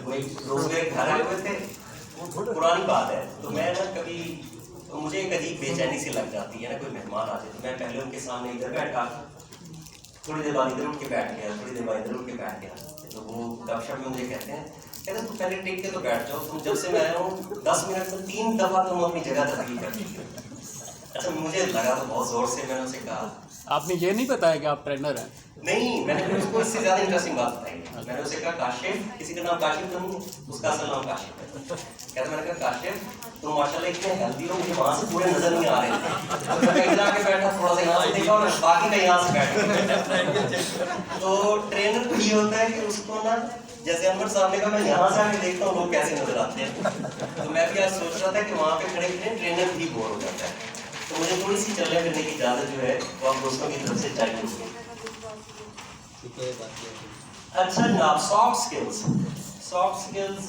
वही रोज मेरे घर आए हुए थे, पुरानी बात है। तो मैं ना कभी तो मुझे एक अजीब बेचैनी सी लग जाती है ना, कोई मेहमान आ जाए तो मैं पहले उनके सामने इधर बैठा, थोड़ी देर बाद इधर उठ के बैठ गया, थोड़ी देर बाद इधर उठ के बैठ गया। तो वो गपशप में मुझे कहते तुम पहले टिक के तो बैठ जाओ, तुम जब से मैं आया हूँ 10 मिनट में 3 दफा तुम अपनी जगह तब्दील कर दी हो। अच्छा, मुझे लगा तो बहुत जोर से मैंने उसे कहा, आपने ये नहीं बताया कि आप ट्रेनर हैं? नहीं, मैंने उसको इससे ज्यादा इंटरेस्टिंग बात बताई। मैंने उसे कहा काशिफ, किसी का नाम काशिफ तो नहीं है, उसका असल नाम काशिफ है। कहता मैंने कहा काशिफ तुम माशाल्लाह इतने हेल्दी हो, मुझे वहां से पूरे नजर नहीं आ रहे थे। तो मैं इधर आके बैठा, थोड़ा सा यहाँ से देखा और बाकी का यहाँ से बैठा। तो ट्रेनर को ये होता है कि उसको ना, जैसे अमर साहब ने कहा मैं यहाँ से आके देखता हूँ लोग कैसे नजर आते हैं, तो मैं भी आज सोच रहा था कि वहाँ पे खड़े खड़े ट्रेनर भी बोर हो जाता है। तो मुझे थोड़ी सी चलने फिरने की इजाजत जो है वो आप दोस्तों की तरफ से चाहिए होगी। अच्छा जनाब, सॉफ्ट स्किल्स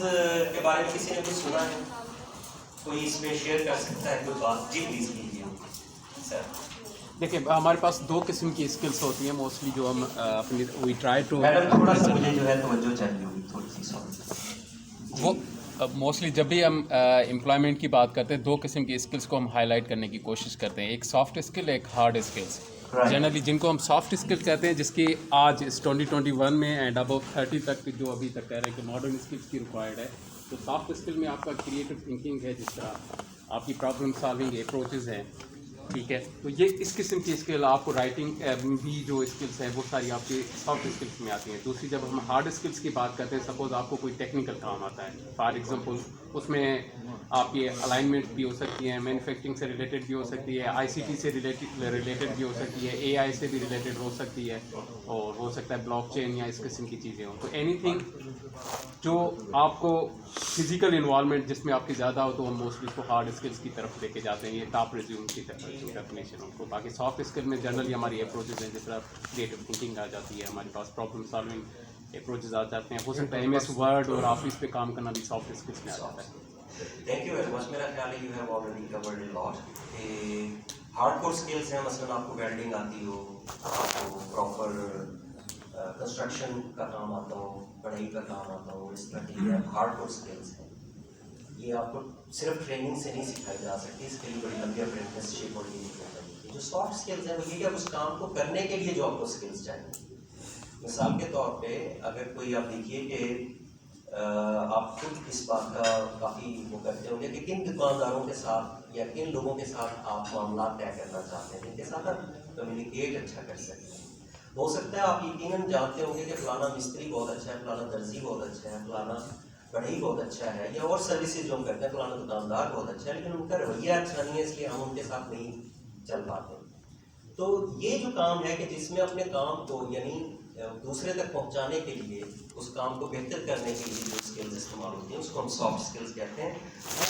के बारे में किसी ने कुछ सुना है? कोई इसमें शेयर कर सकता है कोई बात? जी प्लीज कीजिए सर। देखिए, हमारे पास 2 किस्म की स्किल्स होती हैं मोस्टली, जो हम अपनी वी ट्राई टू, मैडम थोड़ा सा मुझे जो है तवज्जो चाहिए होगी थोड़ी सी, सॉरी। वो मोस्टली जब भी हम एम्प्लॉयमेंट की बात करते हैं 2 किस्म की स्किल्स को हम हाईलाइट करने की कोशिश करते हैं, एक सॉफ्ट स्किल, एक हार्ड स्किल्स। जनरली जिनको हम सॉफ्ट स्किल कहते हैं, जिसकी आज इस 2021 में एंड अबव 30 तक जो अभी तक कह रहे हैं कि मॉडर्न स्किल्स की रिक्वायर्ड है। तो सॉफ्ट स्किल में आपका क्रिएटिव थिंकिंग है, जिस तरह आपकी प्रॉब्लम सॉल्विंग अप्रोचेज़ हैं, ठीक है। तो ये इस किस्म की स्किल, आपको राइटिंग भी जो स्किल्स हैं वो सारी आपकी सॉफ्ट स्किल्स में आती हैं। दूसरी, जब हम हार्ड स्किल्स की बात करते हैं, सपोज आपको कोई टेक्निकल काम आता है, फॉर एग्जांपल उसमें आपकी अलाइनमेंट भी हो सकती है, मैन्युफैक्चरिंग से रिलेटेड भी हो सकती है, आईसीटी से रिलेटेड भी हो सकती है, एआई से भी रिलेटेड हो सकती है, और हो सकता है ब्लॉकचेन या इस किस्म की चीज़ें हों। तो एनीथिंग जो आपको फिजिकल इन्वॉल्वमेंट जिसमें आपकी ज़्यादा हो, तो हम मोस्टली उसको हार्ड स्किल्स की तरफ लेके जाते हैं। ये टॉप रिज्यूम की डेफिनेशन उनको। बाकी सॉफ्ट स्किल में जनरली हमारी अप्रोचेज हैं, जिस तरह क्रिएटिव थिंकिंग आ जाती है, हमारे पास प्रॉब्लम सॉल्विंग अप्रोचेज आ जाते हैं। हो सकता है एमएस वर्ड और ऑफिस पे काम करना भी सॉफ्ट स्किल्स में आ जाता है। Thank you very much. मेरा ख्याल है you have already covered a lot. Hardcore skills हैं, मसलन आपको वेल्डिंग आती हो, आपको प्रॉपर कंस्ट्रक्शन का काम आता हो, पढ़ाई का काम आता हो, इस तरह की हार्डकोर स्किल्स हैं। ये आपको सिर्फ ट्रेनिंग से नहीं सिखाई जा सकती, इसके लिए बड़ी लंबी अप्रेंटिसशिप और ये चाहिए। जो सॉफ्ट स्किल्स हैं वो ये कि आप उस काम को करने के लिए जो आपको स्किल्स चाहिए। मिसाल के तौर पे अगर कोई आप देखिए कि आप खुद इस बात का काफ़ी वो करते होंगे कि किन दुकानदारों के साथ या किन लोगों के साथ आप मामला तय करना चाहते हैं, जिनके साथ आप कम्युनिकेट अच्छा कर सकते हैं। हो सकता है आप यकीनन जानते होंगे कि फलाना मिस्त्री बहुत अच्छा है, फलाना दर्जी बहुत अच्छा है, फलाना बढ़ई बहुत अच्छा है, या और सर्विसेज जो हम करते हैं, फलाना दुकानदार बहुत अच्छा है, लेकिन उनका रवैया अच्छा नहीं है, इसलिए हम उनके साथ नहीं चल पाते। तो ये जो काम है कि जिसमें अपने काम को यानी दूसरे तक पहुंचाने के लिए, उस काम को बेहतर करने के लिए जो स्किल्स इस्तेमाल होती हैं उसको हम सॉफ्ट स्किल्स कहते हैं।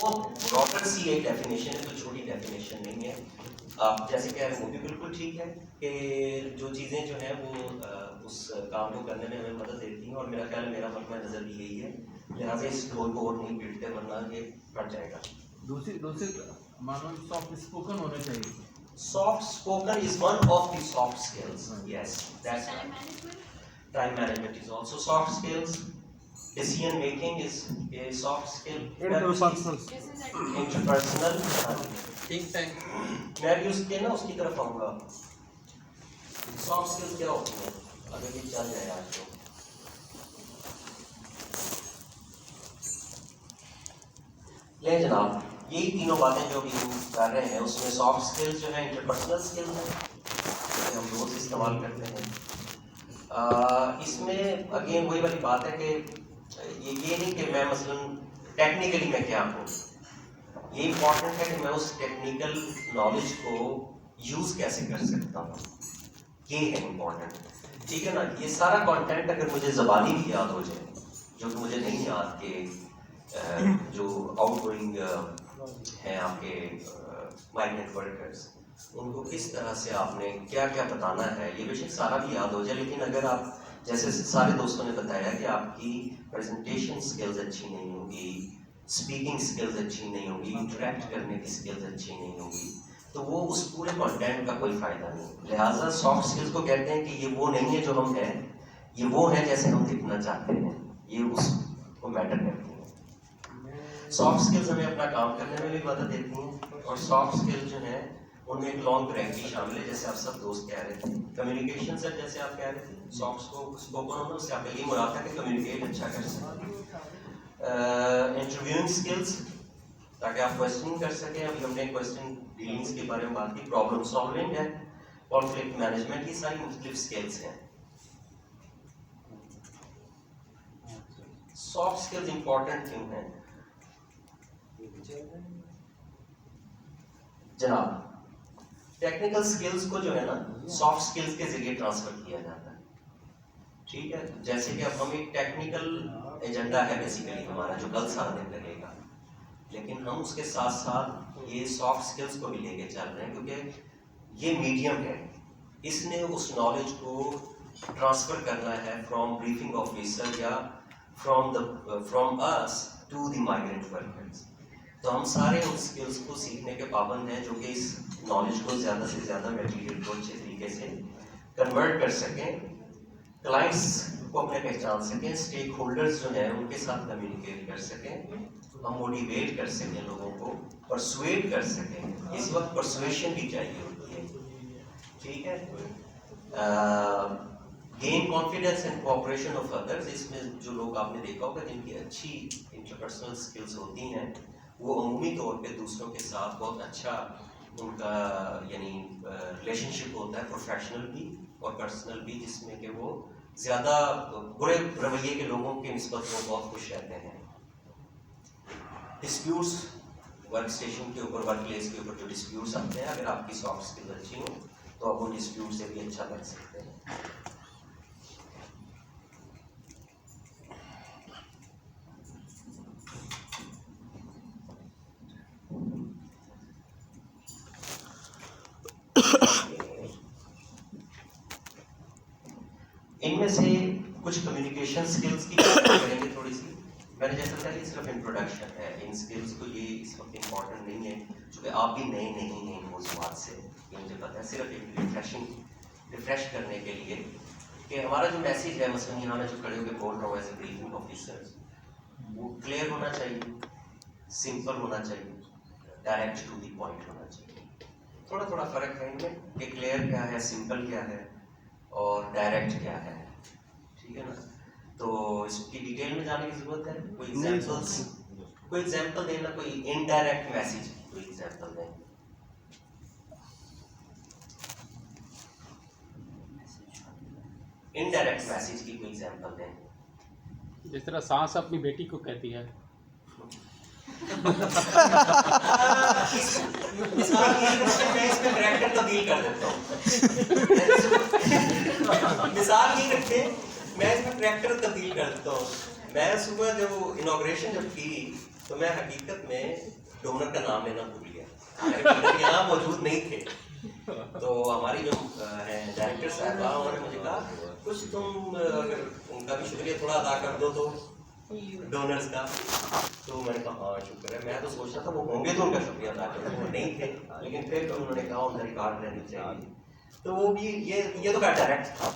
वो ब्रॉडर सी एक डेफिनेशन है, कोई छोटी डेफिनेशन नहीं है। आप जैसे कह रहे हैं वो भी बिल्कुल ठीक है कि जो चीज़ें जो हैं वो उस काम को करने में हमें मदद देती हैं, और मेरा ख्याल मेरा मकसद नज़र भी यही है, लिहाजा इस गोल को और नहीं पीटते वरना ये फट जाएगा। दूसरी मानो सॉफ्ट स्पोकन होना चाहिए। Soft spoken is one of the soft skills. Yes, that's right. Time management is also soft skills. Decision making is a soft skill. Interpersonal. Think tank. मैं भी उसके ना उसकी तरफ आऊँगा। Soft skills क्या होती हैं? अगर ये चल जाए आज तो। ले जनाब, यही तीनों बातें जो भी हम कर रहे हैं उसमें सॉफ्ट स्किल्स जो है इंटरपर्सनल स्किल्स हैं, जिसे हम रोज इस्तेमाल करते हैं। इसमें अगेन वही वाली बात है कि ये नहीं कि मैं मसलन टेक्निकली मैं क्या हूँ, ये इम्पॉर्टेंट है कि मैं उस टेक्निकल नॉलेज को यूज़ कैसे कर सकता हूँ, ये है इम्पॉर्टेंट। ठीक है ना। ये सारा कंटेंट अगर मुझे ज़बानी भी याद हो जाए, जो कि मुझे नहीं याद कि जो आउटगोइंग हैं आपके माइग्रेंट वर्कर्स, उनको किस तरह से आपने क्या क्या बताना है, ये बेशक सारा भी याद हो जाए, लेकिन अगर आप जैसे सारे दोस्तों ने बताया कि आपकी प्रेजेंटेशन स्किल्स अच्छी नहीं होगी, स्पीकिंग स्किल्स अच्छी नहीं होगी, इंटरेक्ट करने की स्किल्स अच्छी नहीं होगी, तो वो उस पूरे कंटेंट का कोई फ़ायदा नहीं। लिहाजा सॉफ्ट स्किल्स को कहते हैं कि ये वो नहीं है जो हम हैं, ये वो है जैसे हम दिखना चाहते हैं, ये वो मैटर करती हैं। सॉफ्ट स्किल्स हमें अपना काम करने में भी मदद देती हैं, और सॉफ्ट स्किल्स जो है उनमें एक लॉन्ग क्रैक भी शामिल है, जैसे आप सब दोस्त कह रहे थे। कम्युनिकेशन सर जैसे आप कह रहे थे, सॉफ्ट स्पोकन होना, उससे आपका ये मुराद है कि कम्युनिकेट अच्छा कर सकें। इंटरव्यूइंग स्किल्स, ताकि आप क्वेश्चन कर सकें। अभी हमने क्वेश्चन डीलिंग्स के बारे में बात की, प्रॉब्लम सॉल्विंग है, कॉन्फ्लिक्ट मैनेजमेंट, ये सारी मुख्तलिफ स्किल्स हैं। सॉफ्ट स्किल्स इंपॉर्टेंट क्यों हैं जनाब? टेक्निकल स्किल्स को जो है ना सॉफ्ट स्किल्स के जरिए ट्रांसफर किया जाता है, ठीक है। जैसे कि अब हम एक टेक्निकल एजेंडा है बेसिकली हमारा, जो कल सारा दिन लगेगा, लेकिन हम उसके साथ साथ ये सॉफ्ट स्किल्स को भी लेके चल रहे हैं, क्योंकि ये मीडियम है, इसने उस नॉलेज को ट्रांसफर करना है फ्रॉम ब्रीफिंग ऑफिसर या from us to the migrant workers. तो हम सारे उन स्किल्स को सीखने के पाबंद हैं, जो कि इस नॉलेज को ज़्यादा से ज़्यादा मटेरियल को अच्छे तरीके से कन्वर्ट कर सकें, क्लाइंट्स को अपने पहचान सकें, स्टेक होल्डर्स जो हैं उनके साथ कम्युनिकेट कर सकें, हम मोटिवेट कर सकें लोगों को, परसुएड कर सकें। इस वक्त परसुएशन भी चाहिए होती है, ठीक है। Gain confidence and cooperation of others, इसमें जो लोग आपने देखा होगा जिनकी अच्छी इंटरपर्सनल स्किल्स होती हैं, वो अमूमी तौर पे दूसरों के साथ बहुत अच्छा उनका यानी रिलेशनशिप होता है, प्रोफेशनल भी और पर्सनल भी, जिसमें कि वो ज़्यादा बुरे रवैये के लोगों के निस्बत वो बहुत खुश रहते हैं। डिस्प्यूट्स, वर्क स्टेशन के ऊपर, वर्क प्लेस के ऊपर जो डिस्प्यूट्स आते हैं, अगर आपकी सॉफ्ट स्किल्स अच्छी हो तो आप वो डिस्प्यूट से भी अच्छा कर सकते हैं। इनमें से कुछ कम्युनिकेशन स्किल्स की बात करेंगे थोड़ी सी। मैंने जैसा बताया ये सिर्फ इंट्रोडक्शन है, इन स्किल्स को ये इस वक्त इम्पॉर्टेंट नहीं है, क्योंकि आप भी नए नहीं हैं इन मौज़ूआत से, ये मुझे पता है। सिर्फ एक रिफ्रेश करने के लिए कि हमारा जो मैसेज है, मसलन यहाँ मैं जो खड़े होकर बोल रहा हूँ एज ए ब्रीफिंग ऑफिसर, वो क्लियर होना चाहिए, सिंपल होना चाहिए, डायरेक्ट टू द पॉइंट होना चाहिए। थोड़ा थोड़ा फ़र्क है इनमें कि क्लियर क्या है, सिंपल क्या है और डायरेक्ट क्या है, ठीक है ना। तो इसकी डिटेल में जाने की जरूरत है। कोई एग्जांपल देना, कोई इनडायरेक्ट मैसेज कोई एग्जांपल दें। इनडायरेक्ट मैसेज की कोई एग्जांपल दें। जिस तरह सांस अपनी बेटी को कहती है। मैं इसमें करैक्टर तब्दील कर देता हूँ। मिसाल ये रखते, मैं इसमें करैक्टर तब्दील कर देता हूँ। मैं सुबह जब इनॉग्रेशन जब की, तो मैं हकीकत में डोनर का नाम लेना भूल गया, यहाँ मौजूद नहीं थे। तो हमारी जो है डायरेक्टर साहबा, उन्होंने मुझे कहा कुछ तुम अगर उनका भी शुक्रिया थोड़ा अदा कर दो तो डोनर्स का। तो मैंने कहा हाँ शुक्र है। मैं तो सोच रहा था वो होंगे तो उनका शुक्रिया अदा करें, वो नहीं थे, लेकिन फिर तो उन्होंने कहा उनका रिकॉर्ड रहनी चाहिए। तो वो भी ये तो क्या डायरेक्ट था।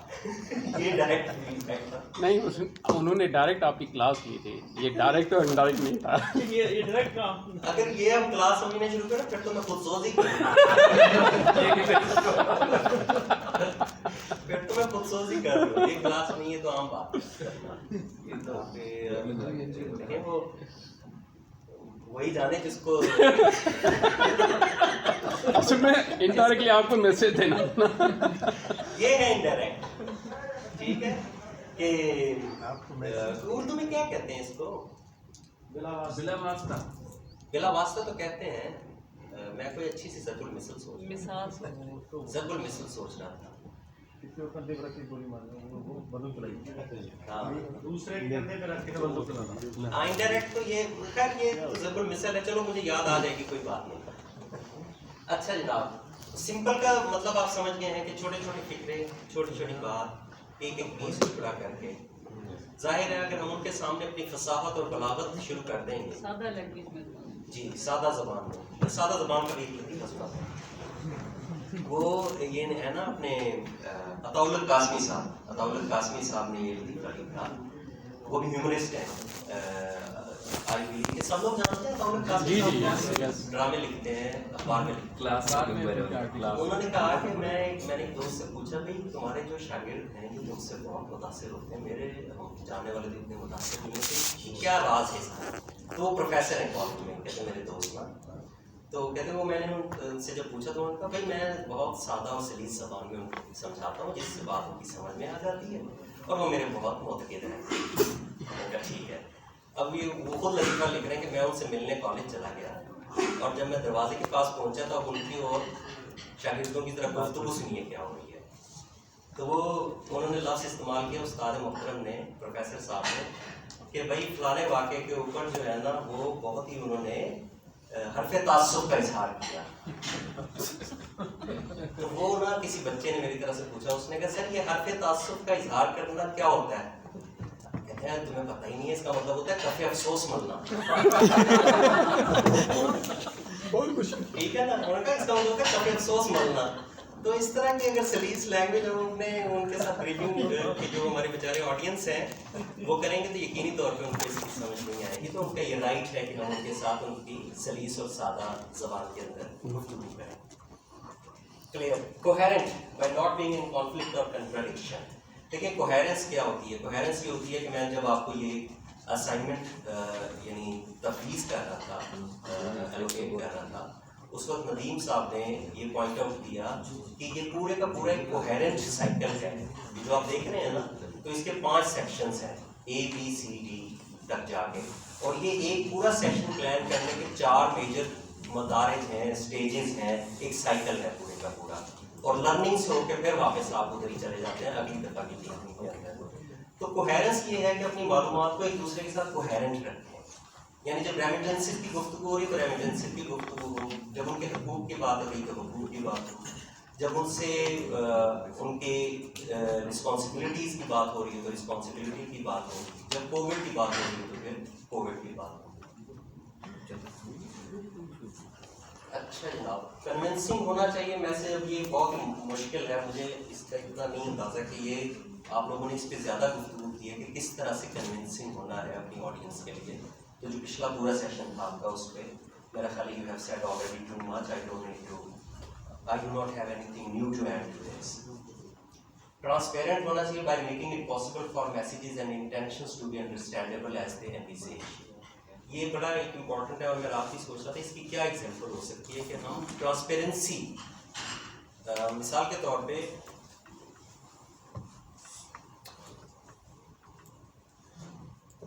ये डायरेक्ट फीडबैक था। नहीं, उन्होंने डायरेक्ट आपकी क्लास ली थी, ये डायरेक्ट और इनडायरेक्ट नहीं था। ये डायरेक्ट काम। अगर ये हम क्लास समझना शुरू करें फिर तो मैं खुद सोच ही फिर तो मैं खुद सोच ही कर रहा हूँ। ये क्लास नहीं है तो आम बात। ये तो फिर वो वही जाने जिसको उसमें इनडायरेक्टली आपको मैसेज देना। ये है इनडायरेक्ट, ठीक है। कि उर्दू में क्या कहते हैं इसको? बिला वास्ता। बिला वास्ता तो कहते हैं। मैं कोई अच्छी सी ज़र्बुल मिसल सोच रहा था। दूसरे कंधे पे रख के बंदूक चलाना। इनडायरेक्ट तो ये खैर ये ज़र्बुल मिसल है, चलो मुझे याद आ जाएगी, कोई बात नहीं। अच्छा जनाब, सिंपल का मतलब आप समझ गए हैं कि छोटे छोटे फिक्रे, छोटी छोटी बात, एक एक पीस टुकड़ा करके, जाहिर है अगर हम उनके सामने अपनी फसाहत और बलागत शुरू कर देंगे, सादा लैंग्वेज में, जी सादा ज़बान में, तो सादा ज़बान का भी एक लतीफ़ा सुना था। वो ये है ना अपने अताउल कासमी साहब ने ये लतीफ़ा लिखा। वो भी ह्यूमरिस्ट हैं। आई बिलीव कि सब लोग जानते हैं, तो हम लोग ड्रामे लिखते हैं, अखबार में लिखते हैं। उन्होंने कहा कि मैंने एक दोस्त से पूछा, भाई तुम्हारे जो शागिर्द हैं जो मुझसे बहुत मुतासिर होते हैं, मेरे जानने वाले भी इतने मुतासिर हुए थे, क्या राज है इसका? तो वो प्रोफेसर हैं कॉलेज में, कहते मेरे दोस्त ना, तो कहते वो मैंने उनसे जब पूछा तो उन्होंने कहा भाई मैं बहुत सादा और सलीस ज़बान में उनको समझाता हूँ जिससे बात उनकी समझ में आ जाती है, और वो मेरे बहुत मुतक़िद हैं। उनका ठीक है। अब ये वो खुद लतीफ़ा लिख रहे हैं कि मैं उनसे मिलने कॉलेज चला गया, और जब मैं दरवाजे के पास पहुंचा तो उनकी और शागिर्दों की तरफ गुफ्तगू सुनिए क्या हो रही है। तो वो उन्होंने लफ्ज़ इस्तेमाल किया उस्ताद मोहतरम ने, प्रोफेसर साहब ने, कि भाई फलाने वाक़े के ऊपर जो है ना वो बहुत ही उन्होंने हरफ़े तासुब का इजहार किया। तो वो ना किसी बच्चे ने मेरी तरफ से पूछा, उसने कहा सर ये हरफ़े तासुब का इजहार करना क्या होता है? कहते हैं तुम्हें पता ही नहीं है, इसका मतलब होता है कफ़े अफसोस मलना। ठीक है ना, उन्होंने कहा इसका मतलब होता है कफ़े अफसोस मलना। तो इस तरह की अगर सलीस लैंग्वेज उनने उनके साथ रिव्यू की जो हमारे बेचारे ऑडियंस हैं वो करेंगे तो यकीनी तौर पे उनको इसकी समझ नहीं आएगी। तो उनका ये राइट है कि हम उनके साथ उनकी सलीस और सादा ज़बान के अंदर गुफ्तगू करें। Clear? Coherent by not being in conflict और कंट्राडिक्शन। देखिए कोहेरेंस क्या होती है? कोहेरेंस ये होती है कि मैं जब आपको ये असाइनमेंट यानी तफवीज़ कर रहा था, एलोकेट कर रहा था, उस वक्त नदीम साहब ने ये पॉइंट आउट किया कि ये पूरे का पूरा एक कोहेरेंट साइकिल है। जो आप देख रहे हैं ना, तो इसके 5 सेक्शंस हैं ABCD तक जाके, और ये एक पूरा सेक्शन प्लान करने के 4 मेजर मदारिज हैं, स्टेजेस हैं, एक साइकिल है पूरे का पूरा, और लर्निंग से होकर फिर वापस आप उधर ही चले जाते हैं अगली दफा की टीचिंग के अंदर। तो कोहेरेंस ये है कि अपनी मालूमात को एक दूसरे के साथ कोहेरेंट रखें। यानी जब रेमिटेंसेस की गुफ्तगू हो रही तो रेमिटेंसेस की गुफ्तगू हो, जब उनके हुकूक की बात हो रही तो हुकूक की बात हो, जब उनसे उनके रिस्पॉन्सिबिलिटीज़ की बात हो रही है तो रिस्पॉन्सिबिलिटी की बात हो, जब कोविड की बात हो रही है तो फिर कोविड की बात हो। अच्छा जनाब, कन्विंसिंग होना चाहिए मैसेज। अब ये बहुत मुश्किल है, मुझे इसका इतना नहीं अंदाज़ा कि ये आप लोगों ने इस पर ज़्यादा गुफ्तगू की है कि किस तरह से कन्विंसिंग होना है अपनी ऑडियंस के लिए। तो जो पिछला पूरा सेशन था आपका उस पर मेरा ख्याल you have said already too much, I do not have anything new to add to this. Transparent होना चाहिए by making it possible for messages and intentions to be understandable as they envisage. ये बड़ा एक important है, और मैं आपकी सोच रहा था इसकी क्या एग्जाम्पल हो सकती है कि हम ट्रांसपेरेंसी, मिसाल के तौर पे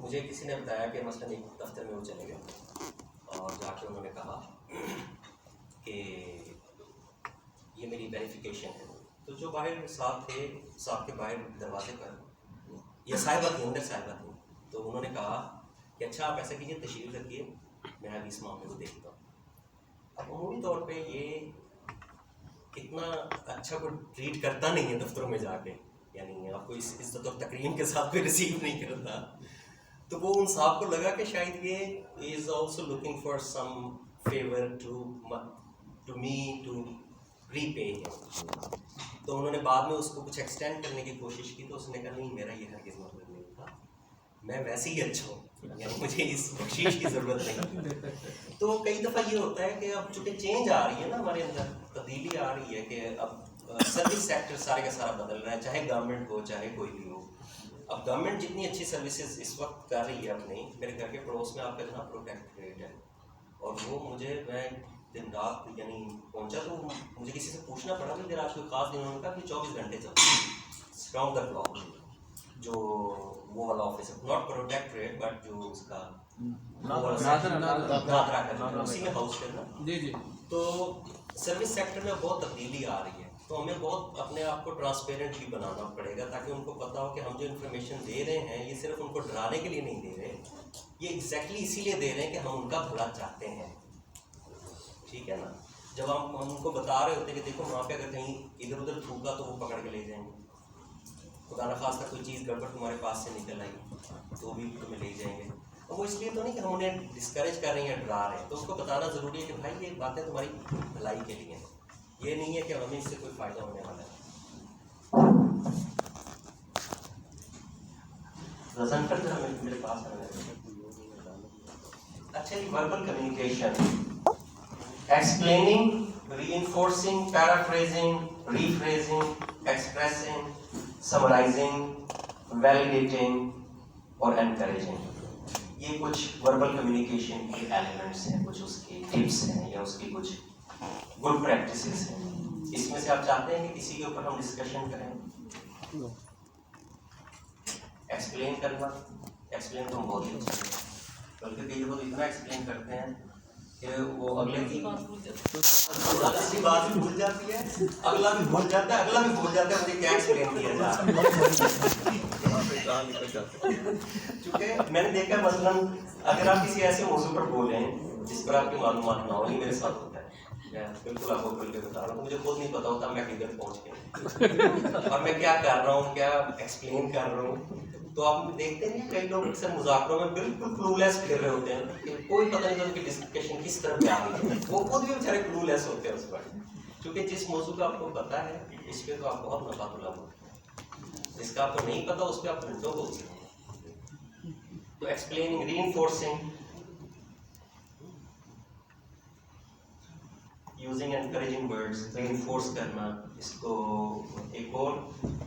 मुझे किसी ने बताया कि मसलन एक दफ्तर में वो चले गए और जाके उन्होंने कहा कि ये मेरी वेरिफिकेशन है। तो जो बाहर साहब थे, साहब के बाहर दरवाजे पर ये साहिबा थी, अंदर साहिबा थी, तो उन्होंने कहा कि अच्छा आप ऐसा कीजिए, तशरीफ़ रखिए, मैं अभी इस मामले को देखता हूँ। अब अमूमी तौर पे ये इतना अच्छा को ट्रीट करता नहीं है दफ्तरों में जाके, यानी आपको इस इज़्ज़त और तकरीम के साथ भी रिसीव नहीं करता। तो वो उन साहब को लगा कि शायद ये is also looking for some favour to me to repay him. तो उन्होंने बाद में उसको कुछ एक्सटेंड करने की कोशिश की, तो उसने कहा नहीं मेरा ये हरगिज़ मतलब नहीं था, मैं वैसे ही अच्छा हूँ, यानी मुझे इस बख्शीश की ज़रूरत नहीं। तो कई दफ़ा ये होता है कि अब चूँकि चेंज आ रही है ना हमारे अंदर, तब्दीली आ रही है कि अब सर्विस सेक्टर सारे का सारा बदल रहा है, चाहे गवर्नमेंट हो चाहे कोई भी हो। अब गवर्नमेंट जितनी अच्छी सर्विसेज इस वक्त कर रही है अपनी, मेरे घर के पड़ोस में आपका जनाब प्रोटेक्टरेट है, और वो मुझे मैं दिन रात यानी पहुंचा तो मुझे किसी से पूछना पड़ा कि आज कोई खास दिन उन्होंने कहा कि 24 घंटे चलता है राउंड द क्लॉक, जो वो वाला ऑफिस है, नॉट प्रोटेक्टरेट बट जो उसका नादरा का उसी में हाउस करना जी। तो सर्विस सेक्टर में बहुत तब्दीली आ रही है, तो हमें बहुत अपने आप को ट्रांसपेरेंटली बनाना पड़ेगा ताकि उनको पता हो कि हम जो इन्फॉर्मेशन दे रहे हैं ये सिर्फ उनको डराने के लिए नहीं दे रहे, ये एग्जैक्टली इसीलिए दे रहे हैं कि हम उनका भला चाहते हैं। ठीक है ना, जब हम उनको बता रहे होते हैं कि देखो वहाँ पे अगर कहीं इधर उधर थूका तो वो पकड़ के ले जाएंगे, खुदा न खास्ता कोई चीज़ गड़बड़ तुम्हारे पास से निकल आई तो भी तुम्हें ले जाएंगे। और वो इसलिए तो नहीं कि हम उन्हें डिस्करेज कर रहे हैं या डरा रहे हैं, तो उसको बताना ज़रूरी है कि भाई ये बातें तुम्हारी भलाई के लिए हैं, ये नहीं है कि हमें इससे कोई फ़ायदा होने वाला है। जसनफर जरा मेरे पास है। अच्छा, ये verbal communication, explaining, reinforcing, paraphrasing, rephrasing, expressing, summarizing, validating और encouraging, ये कुछ वर्बल कम्युनिकेशन के एलिमेंट्स हैं, कुछ उसके टिप्स हैं या उसकी कुछ गुड प्रैक्टिसेस हैं। इसमें से आप चाहते हैं कि किसी के ऊपर हम डिस्कशन करें? एक्सप्लेन करना, एक्सप्लेन तो हम बहुत ही अच्छा है, बल्कि कई लोग इतना एक्सप्लेन करते हैं कि वो अगले की असली बात भी भूल जाती है, अगला भी भूल जाता है, अगला भी भूल जाता है मुझे क्या एक्सप्लेन किया जा रहा है। क्योंकि मैंने देखा है, मसलन अगर आप किसी ऐसे मौजू पर बोलें जिस पर आपकी मालूमात ना हो, ये मेरे साथ होता है, मैं बिल्कुल आपको खुल के बता रहा हूँ, मुझे खुद नहीं पता होता मैं किधर पहुँच गया और मैं क्या कर रहा हूँ, क्या एक्सप्लेन कर रहा हूँ। तो आप देखते हैं कई लोग अक्सर मुज़ाकरों में बिल्कुल क्लूलेस फिर रहे होते हैं कि कोई पता नहीं उनकी डिस्कशन किस तरफ जा रही है, वो खुद भी बेचारे क्लूलेस होते हैं उस पर, क्योंकि जिस मौजू का आपको पता है इस पर तो आप बहुत नफा तुला होते हैं, जिसका आपको नहीं पता उस पर आप घंटों बोल सकते हैं। तो explaining, reinforcing, using encouraging words, reinforce करना, इसको एक और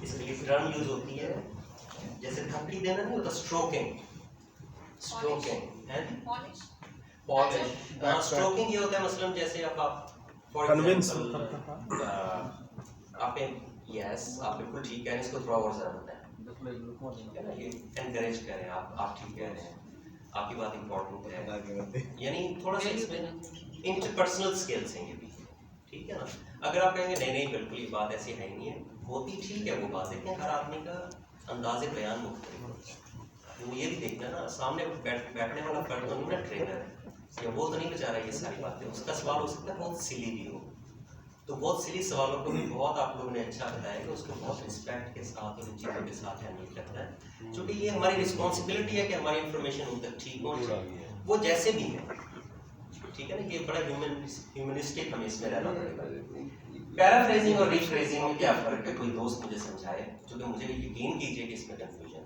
इसके लिए टर्म यूज होती है, जैसे थपड़ी देना नहीं होता, स्ट्रोकिंग, स्ट्रोकिंग है, पॉलिश। स्ट्रोकिंग ये होता है मसलन जैसे आप फॉर एग्जांपल आप यस आप बिल्कुल ठीक कह रहे हैं, इसको थोड़ा और ज़्यादा बताएं, ये एनकरेज करें, आप ठीक कह रहे हैं, आपकी बात इंपॉर्टेंट है, यानी थोड़ा सा इंटरपर्सनल स्किल्स हैं ये भी, ठीक है ना। अगर आप कहेंगे नहीं नहीं बिल्कुल ये बात ऐसी है नहीं है, होती ठीक है वो बात, लेकिन हर आदमी का अंदाज़े बयान मुख्तलिफ होता है, तो ये भी देखना ना, सामने बैठने वाला फर्द तो नहीं ना ट्रेनर है, या वो तो नहीं बेचारा ये सारी बातें, उसका सवाल हो सकता है बहुत सिली भी हो, तो बहुत सिली सवालों को भी बहुत आप लोगों ने अच्छा बताया कि उसको बहुत रिस्पेक्ट के साथ और इन चीज़ों के साथ हैंडल करना है, क्योंकि ये हमारी रिस्पॉन्सिबिलिटी है कि हमारी इंफॉर्मेशन उन तक ठीक होनी चाहिए, वो जैसे भी है, ठीक है ना, कि बड़ा ह्यूमनिस्टिक हमें इसमें रहना पड़ेगा। पैराफ्रेजिंग और रीफ्रेजिंग में क्या फ़र्क है, कोई दोस्त मुझे समझाए, क्योंकि मुझे यकीन कीजिए कि इसमें कन्फ्यूजन है।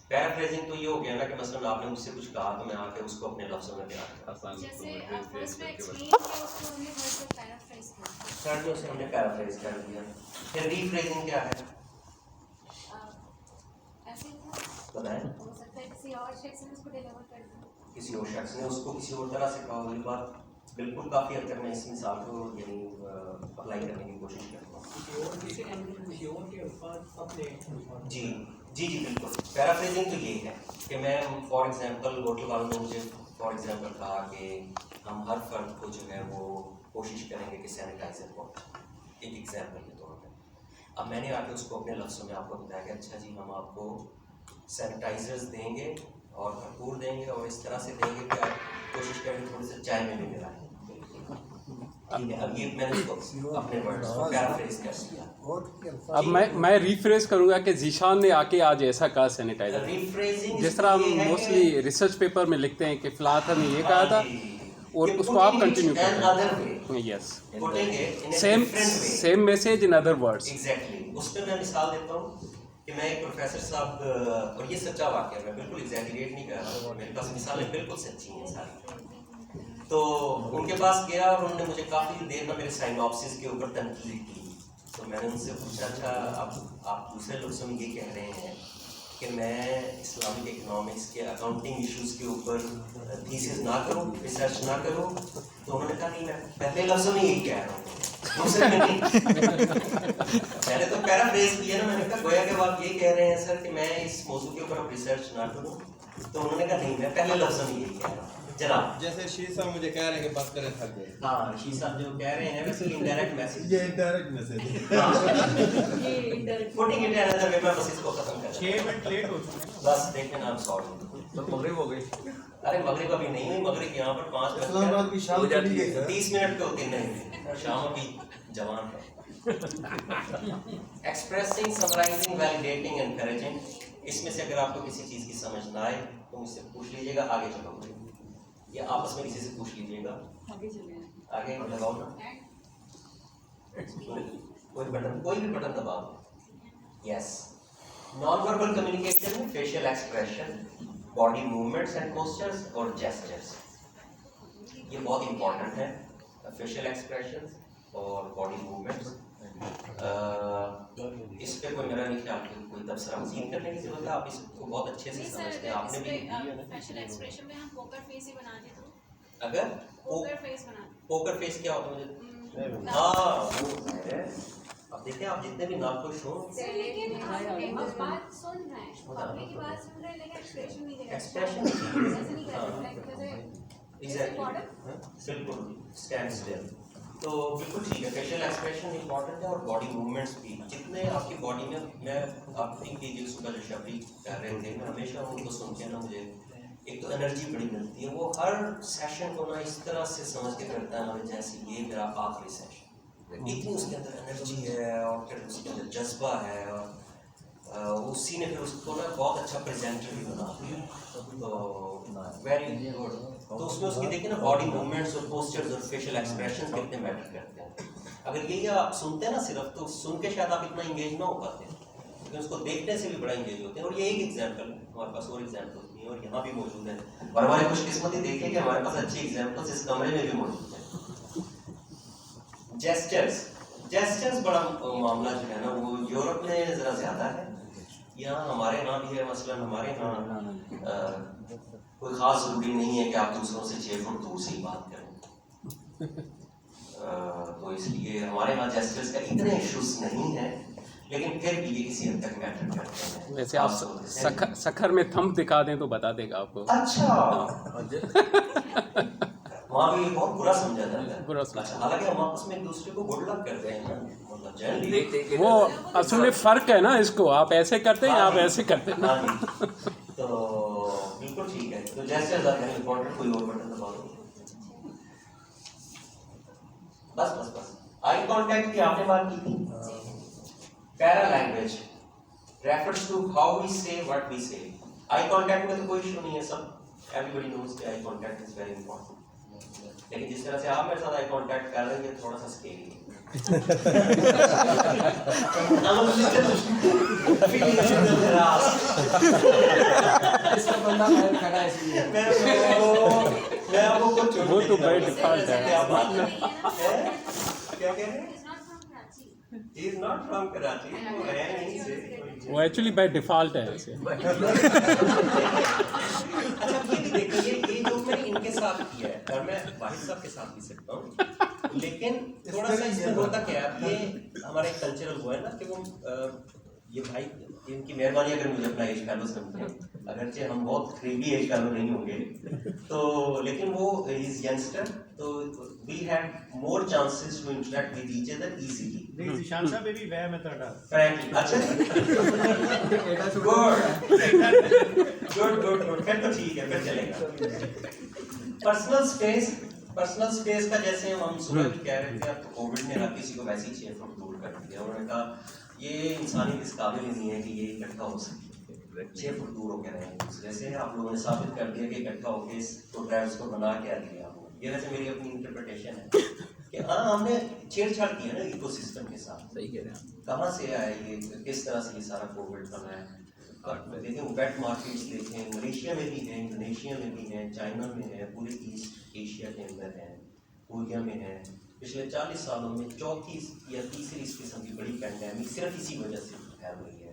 पैराफ्रेजिंग तो ये हो गया ना कि मसलन आपने मुझसे कुछ कहा तो मैं आके उसको अपने लफ्ज़ों में बयान कर, जैसे फर्स्ट में एक्सप्लेन किया उसको हमने थोड़ा सा पैराफ्रेज किया, थर्ड में उसे हमने पैराफ्रेज कर दिया। फिर रीफ्रेजिंग क्या है ऐसे था, बताएं? हो सकता है किसी और शख्स ने उसको डिलीवर कर दिया, किसी और शख्स ने उसको किसी और तरह से कहा, ये बात बिल्कुल काफ़ी हद तक मैं इस मिसाल को यानी अप्लाई करने की कोशिश करता हूँ। जी जी जी बिल्कुल, पैराफ्रेजिंग तो यही है कि मैं फॉर एग्जांपल होटल वालों ने मुझे फॉर एग्जांपल कहा कि हम हर फर्द को जो है वो कोशिश करेंगे कि सैनिटाइज़र को, एक एग्जांपल के तौर पर, अब मैंने आके उसको अपने लफ्ज़ों में आपको बताया कि अच्छा जी हम आपको सैनिटाइजर्स देंगे और भरपूर देंगे और इस तरह से देंगे कि आप कोशिश करेंगे थोड़ी सी चाय में भी मिलाएं, ठीक है। अब ये मैंने उसको अपने वर्ड्स में पैराफ्रेज कर दिया। अब मैं रिफ्रेश करूंगा कि जीशान ने आके आज ऐसा कहा सैनिटाइजर, रिफ्रेजिंग जिस तरह हम मोस्टली रिसर्च पेपर में लिखते हैं कि फिलहाल ने ये कहा था और उसको आप कंटिन्यू करें, yes same message in other words. Exactly, उस पर मैं मिसाल देता हूँ कि मैं एक प्रोफेसर साहब, और ये सच्चा वाक़या, मैं बिल्कुल एग्जैगरेट नहीं कर रहा हूँ, मेरे पास मिसालें बिल्कुल सच्ची हैं सारी। तो उनके पास गया और उन्होंने मुझे काफ़ी देर में मेरे साइनॉप्सिस के ऊपर तनकीद की, तो मैंने उनसे पूछा अच्छा आप दूसरे लफ्ज़ों में ये कह रहे हैं कि मैं इस्लामिक इकनॉमिक्स के अकाउंटिंग इश्यूज़ के ऊपर थीसिस ना करूँ, रिसर्च ना करूँ, तो उन्होंने कहा नहीं मैं पहले लफ्ज़ों में यही कह रहा हूँ, दूसरे में नहीं। मैंने तो पैराफ्रेज किया ना, मैंने कहा गोया कि आप ये कह रहे हैं सर कि मैं इस मौजू के ऊपर रिसर्च ना करूँ, तो उन्होंने कहा नहीं मैं पहले लफ्ज़ों में यही कह रहा हूँ। जनाब जैसे शीर साहब मुझे कह रहे हैं कि बात करें थक गए, हाँ शीर साहब जो कह रहे हैं वैसे इनडायरेक्ट मैसेज, ये इनडायरेक्ट मैसेज है, putting it in another way, मैं बस इसको खत्म कर 6 मिनट लेट हो चुके हैं, बस देखना नाम सॉरी, तो मगरिब हो गई। अरे मगरिब अभी नहीं हुई, मगरिब यहाँ पर 5 मिनट इस्लामाबाद की शाम चली गई है, 30 मिनट पे होती नहीं, शाम अभी जवान है। एक्सप्रेसिंग, समराइजिंग, वैलिडेटिंग, एनकरेजिंग, इसमें से अगर आपको किसी चीज़ की समझ ना आए तो मुझसे पूछ लीजिएगा, आगे चलोगे या आपस में किसी से पूछ लीजिएगा, आगे लगाओ ना, कोई भी बटन दबाओ। यस, नॉन वर्बल कम्युनिकेशन में facial facial expression, body movements and postures और जेस्चर्स, ये बहुत इंपॉर्टेंट है। फेशियल एक्सप्रेशन और बॉडी मूवमेंट्स, इस पे कोई मेरा नहीं ख्याल कि कोई तबसरा मज़ीद करने की जरूरत है, आप इसको बहुत अच्छे से समझते हैं, आपने भी फेशियल एक्सप्रेशन में हम पोकर फेस ही बना दें तो अगर पोकर फेस बना दें। पोकर फेस क्या होता है मुझे, हाँ वो है। अब देखिए आप जितने भी नाखुश हो, लेकिन हम बात सुन रहे हैं, पब्लिक की बात सुन रहे हैं, लेकिन एक्सप्रेशन नहीं दे रहे। एक्सप्रेशन ऐसे नहीं कर सकते, एग्जैक्टली बिल्कुल स्टैंड स्टिल। तो बिल्कुल ठीक है, फेशियल एक्सप्रेशन इंपॉर्टेंट है और बॉडी मूवमेंट्स भी। जितने आपकी बॉडी में, मैं आप थिंक कीजिए सुबह जो शबरी कर रहे थे, मैं हमेशा उनको सुन के ना मुझे एक तो एनर्जी बड़ी मिलती है। वो हर सेशन को ना इस तरह से समझ के करता है हमें जैसे ये मेरा आखिरी सेशन, इतनी उसके अंदर एनर्जी है और फिर उसके अंदर जज्बा है और उसी ने फिर उसको ना बहुत अच्छा प्रेजेंटर भी बना दिया। तो वेरी गुड। तो उसमें उसकी देखिए ना बॉडी मूवमेंट्स और पोस्चर्स और फेशियल एक्सप्रेशंस कितने मैटर करते हैं। अगर यही आप सुनते हैं ना सिर्फ, तो सुन के शायद आप इतना इंगेज ना हो पाते, लेकिन उसको देखने से भी बड़ा इंगेज होते हैं। और ये एक एग्जाम्पल है, हमारे पास और एग्जाम्पल नहीं है और यहाँ भी मौजूद है, और हमारी खुशकिस्मती देखिए कि हमारे पास अच्छी एग्जाम्पल्स इस कमरे में भी मौजूद है। जेस्चर्स बड़ा मामला जो है ना, वो यूरोप में ज़रा ज़्यादा है, यहाँ हमारे यहाँ भी है। मसलन हमारे यहाँ कोई ख़ास ज़रूरी नहीं है कि आप दूसरों से 6 फुट दूर से ही बात करें। तो इसलिए हमारे यहाँ जेस्चर्स का इतने इश्यूज नहीं है, लेकिन फिर भी ये किसी हद तक मैटर करते हैं। वैसे आप सखर में थंब दिखा दें तो बता देगा आपको। अच्छा वहाँ भी बहुत बुरा समझा जाता है, बुरा समझा। अच्छा, हालांकि हम आपस में एक दूसरे को गुड लक करते हैं ना, मतलब जनरली वो असल में फ़र्क है ना, इसको आप ऐसे करते हैं, आप ऐसे करते हैं। हाँ जी, तो बिल्कुल ठीक है। तो जेस्चर्स आर वेरी इंपॉर्टेंट। कोई और बटन दबा दो, बस। आई कांटेक्ट की आपने बात की थी। Paralanguage refers to how we say what we say. I contact में तो कोई इशू नहीं है, सब एवरीबॉडी नोज कि eye contact is very important. लेकिन जिस तरह से आप मेरे साथ आई कांटेक्ट कर रहे हैं, थोड़ा सा स्केरी है। इसका बंदा बाहर खड़ा है इसलिए मैं आपको कुछ वो तो बाय डिफॉल्ट है। क्या बात है, क्या कह रहे हैं? He is not from Karachi. He is not from Karachi, वो है यहीं से। वो एक्चुअली बाय डिफॉल्ट है ऐसे। अच्छा ये भी देखिए, ये जो मैंने इनके साथ किया है और मैं वाहिद साहब के साथ भी सकता हूँ, लेकिन थोड़ा सा इसमें होता क्या है, ये हमारा एक कल्चरल वो है ना कि वो ये भाई इनकी मेहरबानी अगर मुझे अपना एज फैलो समझें, अगरचे हम बहुत करीबी एज फैलो नहीं होंगे, तो लेकिन वो इज यंगस्टर, तो we have more chances to interact with each other easily. नहीं शान साहब भी वह मैं ਤੁਹਾਡਾ फ्रैंकली अच्छा गुड फिर तो ठीक है, फिर चलेगा। पर्सनल स्पेस का जैसे हम सुबह भी कह रहे थे, अब तो कोविड ने हर किसी को वैसे ही 6 फुट दूर कर दिया। उन्होंने कहा ये इंसानी इस काबिल ही नहीं है कि ये इकट्ठा हो सके, 6 फुट दूर होकर रहे हैं दूसरे से। आप लोगों ने साबित कर दिया कि इकट्ठा होकर इस ड्राइव्स को बना क्या दिया। ये वैसे मेरी अपनी इंटरप्रिटेशन है कि हाँ हमने छेड़छाड़ की है ना इकोसिस्टम के साथ। सही कह रहे हैं। कहाँ से आया ये, किस तरह से ये सारा कोविड बना है। देखें वेट मार्केट्स देखें, मलेशिया में भी हैं, इंडोनेशिया में भी हैं, चाइना में है, पूरे ईस्ट एशिया के अंदर है, कोरिया में है। पिछले 40 सालों में चौथी या तीसरी इस किस्म की बड़ी पैंडेमिक सिर्फ इसी वजह से फैल रही है।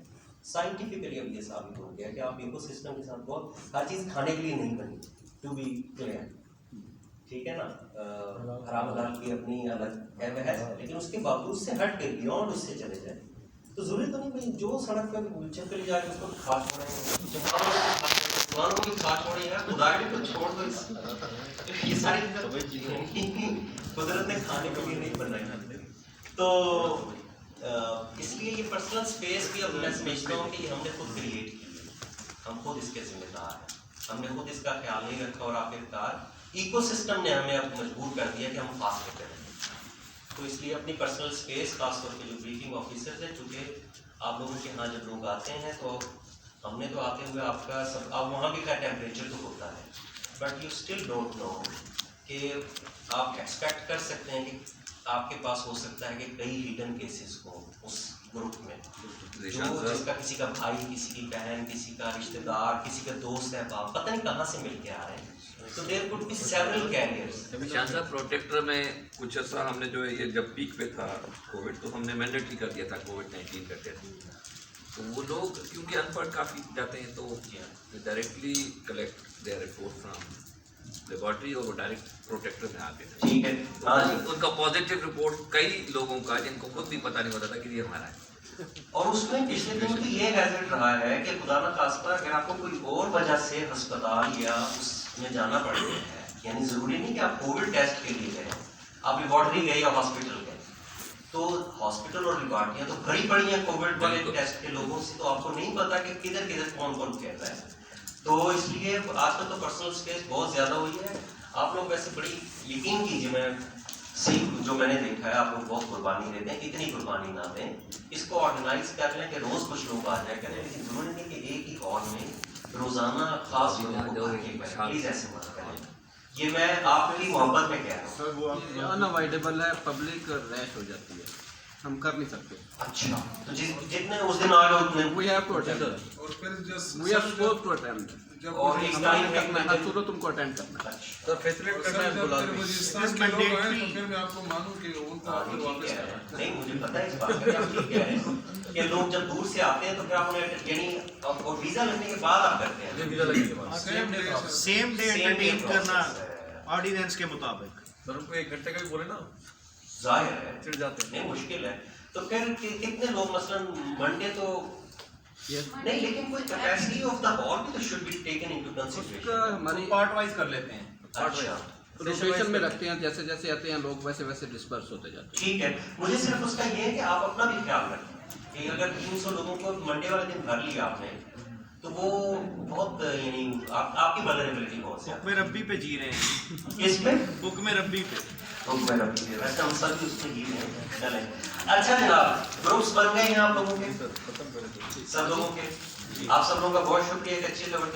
साइंटिफिकली अब ये साबित हो गया कि आप इकोसिस्टम के साथ बहुत हर चीज़ खाने के लिए नहीं बनी, टू बी क्लियर, ठीक है ना। हराम हलाल की अपनी अलग है, लेकिन उसके बावजूद से हट के बियॉन्ड उससे चले जाए तो जरूरी तो नहीं भाई जो सड़क पर चल के ले जाए उसको खा छोड़ें, जवानों को भी खा छोड़े यार, खुदा भी तो छोड़ दो। ये सारी कुदरत ने खाने के लिए नहीं बनाई। तो इसलिए ये पर्सनल स्पेस भी अब मैं समझता हूँ कि हमने खुद क्रिएट की है, हम खुद इसके जिम्मेदार हैं, हमने खुद इसका ख्याल नहीं रखा और आखिरकार इकोसिस्टम ने हमें अब मजबूर कर दिया कि हम फासले करें। तो इसलिए अपनी पर्सनल स्पेस खासतौर पे जो ब्रीफिंग ऑफिसर्स हैं, चूँकि आप लोगों के यहाँ जब लोग आते हैं तो हमने तो आते हुए आपका सब आप वहाँ भी का टेम्परेचर तो होता है, but you still don't know कि आप एक्सपेक्ट कर सकते हैं कि आपके पास हो सकता है कि कई हिडन केसेस को उस ग्रुप में, जो जिसका किसी का भाई, किसी की बहन, किसी का रिश्तेदार, किसी का दोस्त है, बाप पता नहीं कहाँ से मिल के आ रहे हैं, तो there could be several careers. Nishan साहब, प्रोटेक्टर में कुछ अर्सा हमने जो है ये जब पीक पे था कोविड, तो हमने मैंडेटरी कर दिया था कोविड-19 का टेस्ट। तो वो लोग क्योंकि अनपढ़ काफ़ी जाते हैं तो directly collect their report from laboratory और वो डायरेक्ट प्रोटेक्टर में आते थे। ठीक है, तो उनका पॉजिटिव रिपोर्ट कई लोगों का जिनको खुद भी पता नहीं होता था कि ये हमारा है। और उसमें पिछले दिनों की ये हैजर्ड रहा है कि खुदा न खास्ता अगर आपको कोई और वजह से अस्पताल या उसमें जाना पड़ गया है, यानी ज़रूरी नहीं कि आप कोविड टेस्ट के लिए गए, आप लेबॉर्ट्री गए या हॉस्पिटल गए, तो हॉस्पिटल और लेबॉर्ट्रियाँ तो भरी पड़ी हैं कोविड वाले टेस्ट के लोगों से, तो आपको नहीं पता कि किधर किधर कौन कौन कह रहा है। तो इसलिए आजकल तो पर्सनल स्पेस बहुत ज़्यादा हुई है। आप लोग वैसे बड़ी यकीन कीजिए, मैं जो मैंने देखा है, आप लोग बहुत कुर्बानी देते हैं, इतनी कुर्बानी ना दें, इसको ऑर्गेनाइज कर लें कि रोज़ कुछ लोग आ जाए करें, लेकिन जरूरी नहीं कि एक ही हॉल में रोज़ाना खास लोगों को भर के करें, प्लीज़ ऐसे मत करें। ये मैं आपकी मोहब्बत में कह रहा हूँ। अनअवॉइडेबल है, पब्लिक रैश हो जाती है, हम कर नहीं सकते। अच्छा, तो जितने उस दिन आ गए उतने वी हैव टू अटेंड, और फिर just we are supposed to attend, जब और एक टाइम करना है, हर सूरत तुमको अटेंड करना है। अच्छा, तो फैसिलिटेट करना है बुला फिर बलूचिस्तान के लोग आए तो फिर मैं आपको मानूं कि उनको हाँ, फिर ये वापस ठीक है। करना। नहीं, मुझे पता है इस बात का, आप ठीक कह रहे हैं कि लोग जब दूर से आते हैं तो फिर आप उन्हें यानी और वीज़ा लगने के बाद आप करते हैं। वीजा लगने के बाद same day sir. Same day Same day entertain करना process है। ऑर्डिनेंस के मुताबिक। सर उनको 1 घंटे का भी बोले ना, जाहिर है चिढ़ जाते हैं। नहीं, मुश्किल है। तो फिर कितने लोग, मसलन मंडे तो नहीं, लेकिन कोई कैपेसिटी ऑफ द हॉल भी तो शुड बी टेकन इनटू उसका कंसीडरेशन। हमारी पार्ट वाइज कर लेते हैं, अच्छा, रोटेशन में रखते हैं, जैसे जैसे आते हैं लोग वैसे वैसे डिस्पर्स होते जाते ठीक है। मुझे सिर्फ उसका ये है कि आप अपना भी ख्याल रखें कि अगर 300 लोगों को मंडे वाले दिन भर लिया आपने, तो वो बहुत यानी आपकी वल्नरेबिलिटी बहुत हुक्म ज़्यादा रब्बी पे जी रहे हैं, इसमें हुक्म रब्बी पे। तो मेरा भी है, वैसे हम सब भी उसमें ही हैं। चलें, अच्छा जनाब, ग्रुप्स बन गए हैं आप लोगों के, सब लोगों के। आप सब लोगों का बहुत शुक्रिया कि अच्छे लेवल